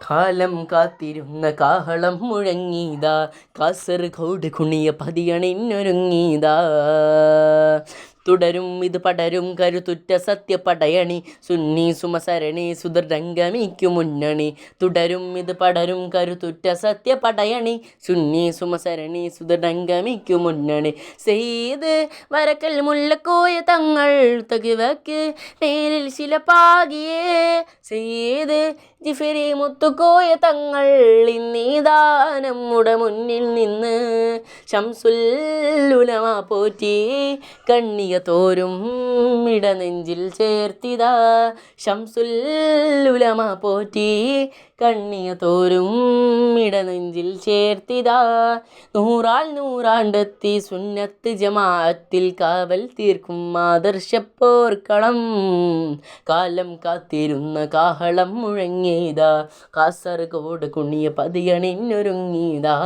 കാലം കാത്തിരുന്ന കാഹളം മുഴങ്ങിയതാ, കാസർഗോഡ് കുണിയ പതിയണിഞ്ഞൊരുങ്ങിയതാ. തുടരും ഇത് പടരും കരുത്തുറ്റ സത്യപടയണി, സുന്നി സുമസരണി സുദൃഢംഗമിക്കു മുന്നണി. തുടരും ഇത് പടരും കരുത്തുറ്റ സത്യപടയണി, സുന്നി സുമസരണി സുദൃഢംഗമിക്കു മുന്നണി. സെയ്ത് വരക്കൽ മുല്ലക്കോയ തങ്ങൾ തകിവക്ക് നേരിൽ ശിലപാകിയേ, സെയ്ത് ജിഫരി മുത്തുക്കോയ തങ്ങൾ ഇന്നീതാ നമ്മുടെ മുന്നിൽ നിന്ന്. ശംസുൽ ഉലമ പോറ്റി കണ്ണിയ തോരും ഇടനെഞ്ചിൽ ചേർത്തിതാ, ശംസുൽ ഉലമ പോറ്റി കണ്ണിയ തോരും ഇടനെഞ്ചിൽ ചേർത്തിതാ. നൂറാൽ നൂറാണ്ടെത്തി സുന്നത്ത് ജമാഅത്തിൽ കാവൽ തീർക്കും ആദർശപ്പോർക്കളം, കാലം കാത്തിരുന്ന കാഹളം മുഴങ്ങിയതാ, കാസർഗോഡ് കുണിയ പതിയണിഞ്ഞൊരുങ്ങിയതാ.